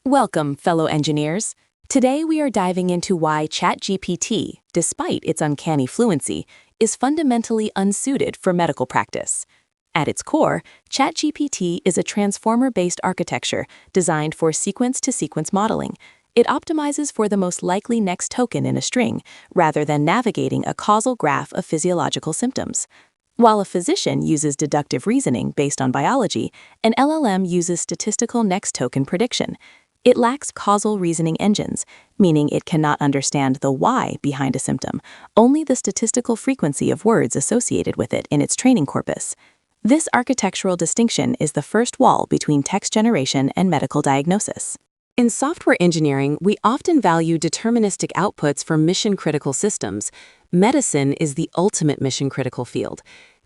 Welcome, fellow engineers. Today we are diving into why ChatGPT, despite its uncanny fluency, is fundamentally unsuited for medical practice. At its core, ChatGPT is a transformer-based architecture designed for sequence-to-sequence modeling. It optimizes for the most likely next token in a string, rather than navigating a causal graph of physiological symptoms. While a physician uses deductive reasoning based on biology, an LLM uses statistical next token prediction. It lacks causal reasoning engines, meaning it cannot understand the why behind a symptom, only the statistical frequency of words associated with it in its training corpus. This architectural distinction is the first wall between text generation and medical diagnosis. In software engineering, we often value deterministic outputs for mission-critical systems. Medicine is the ultimate mission-critical field.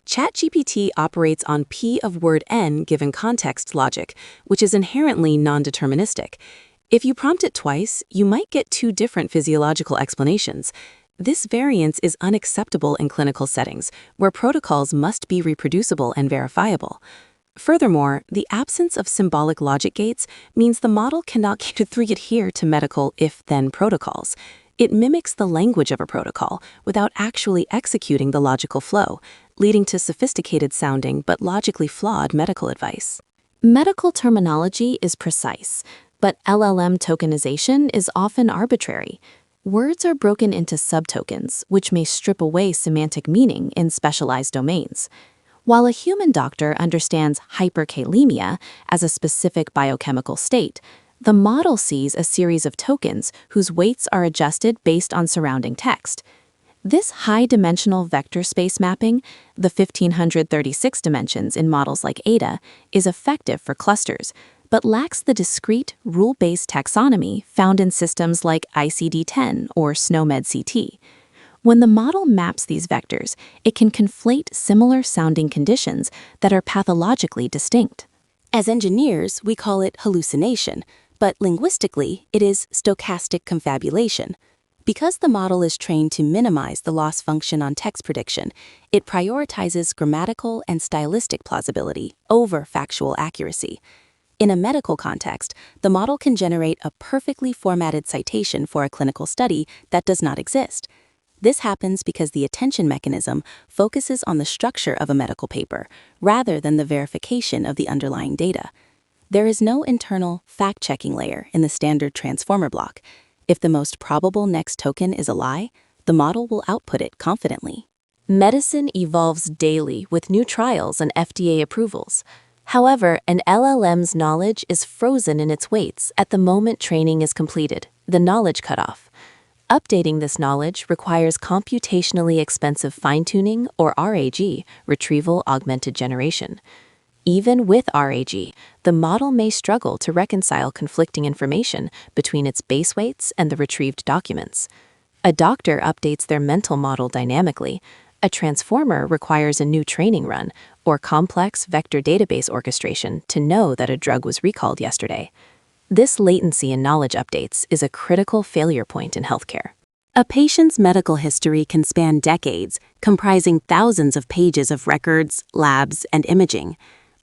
ChatGPT operates on P of word N given context logic, which is inherently non-deterministic. If you prompt it twice, you might get two different physiological explanations. This variance is unacceptable in clinical settings, where protocols must be reproducible and verifiable. Furthermore, the absence of symbolic logic gates means the model cannot adhere to medical if-then protocols. It mimics the language of a protocol without actually executing the logical flow, leading to sophisticated-sounding but logically flawed medical advice. Medical terminology is precise, but LLM tokenization is often arbitrary. Words are broken into subtokens, which may strip away semantic meaning in specialized domains. While a human doctor understands hyperkalemia as a specific biochemical state, the model sees a series of tokens whose weights are adjusted based on surrounding text. This high-dimensional vector space mapping, the 1536 dimensions in models like Ada, is effective for clusters, but lacks the discrete, rule-based taxonomy found in systems like ICD-10 or SNOMED-CT. When the model maps these vectors, it can conflate similar-sounding conditions that are pathologically distinct. As engineers, we call it hallucination, but linguistically, it is stochastic confabulation. Because the model is trained to minimize the loss function on text prediction, it prioritizes grammatical and stylistic plausibility over factual accuracy. In a medical context, the model can generate a perfectly formatted citation for a clinical study that does not exist. This happens because the attention mechanism focuses on the structure of a medical paper rather than the verification of the underlying data. There is no internal fact-checking layer in the standard transformer block. If the most probable next token is a lie, the model will output it confidently. Medicine evolves daily with new trials and FDA approvals. However, an LLM's knowledge is frozen in its weights at the moment training is completed, the knowledge cutoff. Updating this knowledge requires computationally expensive fine-tuning, or RAG, retrieval augmented generation. Even with RAG, the model may struggle to reconcile conflicting information between its base weights and the retrieved documents. A doctor updates their mental model dynamically. A transformer requires a new training run or complex vector database orchestration to know that a drug was recalled yesterday. This latency in knowledge updates is a critical failure point in healthcare. A patient's medical history can span decades, comprising thousands of pages of records, labs, and imaging.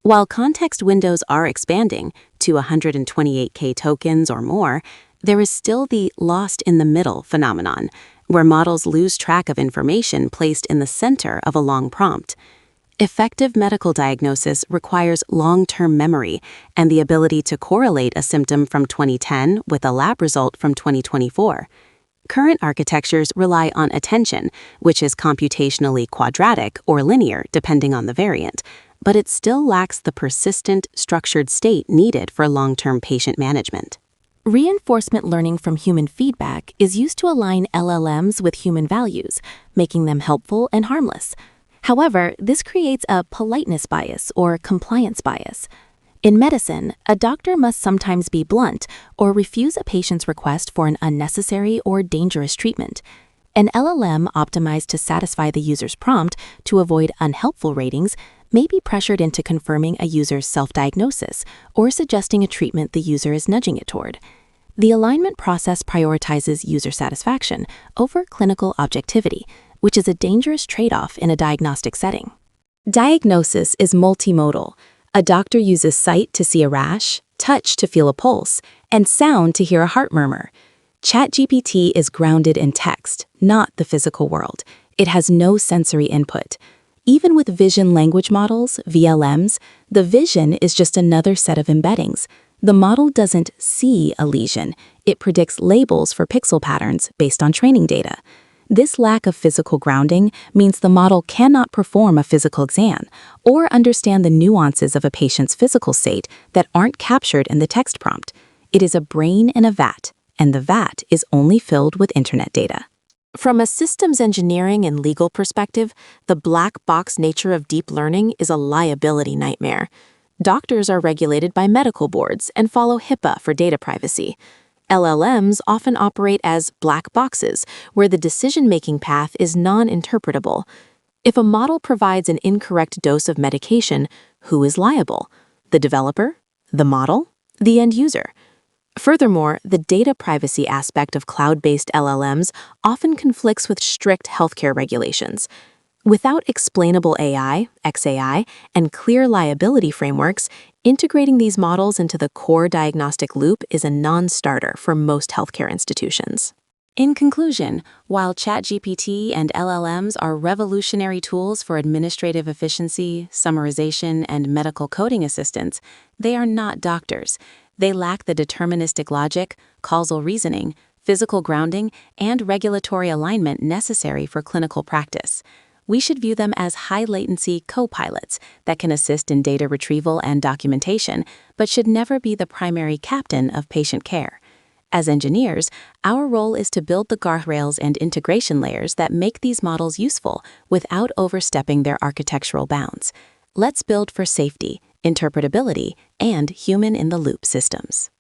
While context windows are expanding to 128K tokens or more, there is still the lost in the middle phenomenon, where models lose track of information placed in the center of a long prompt. Effective medical diagnosis requires long-term memory and the ability to correlate a symptom from 2010 with a lab result from 2024. Current architectures rely on attention, which is computationally quadratic or linear depending on the variant, but it still lacks the persistent, structured state needed for long-term patient management. Reinforcement learning from human feedback is used to align LLMs with human values, making them helpful and harmless. However, this creates a politeness bias or compliance bias. In medicine, a doctor must sometimes be blunt or refuse a patient's request for an unnecessary or dangerous treatment. An LLM optimized to satisfy the user's prompt to avoid unhelpful ratings may be pressured into confirming a user's self-diagnosis or suggesting a treatment the user is nudging it toward. The alignment process prioritizes user satisfaction over clinical objectivity, which is a dangerous trade-off in a diagnostic setting. Diagnosis is multimodal. A doctor uses sight to see a rash, touch to feel a pulse, and sound to hear a heart murmur. ChatGPT is grounded in text, not the physical world. It has no sensory input. Even with vision language models, VLMs, the vision is just another set of embeddings. The model doesn't see a lesion. It predicts labels for pixel patterns based on training data. This lack of physical grounding means the model cannot perform a physical exam or understand the nuances of a patient's physical state that aren't captured in the text prompt. It is a brain in a vat, and the vat is only filled with internet data. From a systems engineering and legal perspective, the black box nature of deep learning is a liability nightmare. Doctors are regulated by medical boards and follow HIPAA for data privacy. LLMs often operate as black boxes, where the decision-making path is non-interpretable. If a model provides an incorrect dose of medication, who is liable? The developer? The model? The end user? Furthermore, the data privacy aspect of cloud-based LLMs often conflicts with strict healthcare regulations. Without explainable AI, XAI, and clear liability frameworks, integrating these models into the core diagnostic loop is a non-starter for most healthcare institutions. In conclusion, while ChatGPT and LLMs are revolutionary tools for administrative efficiency, summarization, and medical coding assistance, they are not doctors. They lack the deterministic logic, causal reasoning, physical grounding, and regulatory alignment necessary for clinical practice. We should view them as high-latency co-pilots that can assist in data retrieval and documentation, but should never be the primary captain of patient care. As engineers, our role is to build the guardrails and integration layers that make these models useful without overstepping their architectural bounds. Let's build for safety, interpretability, and human-in-the-loop systems.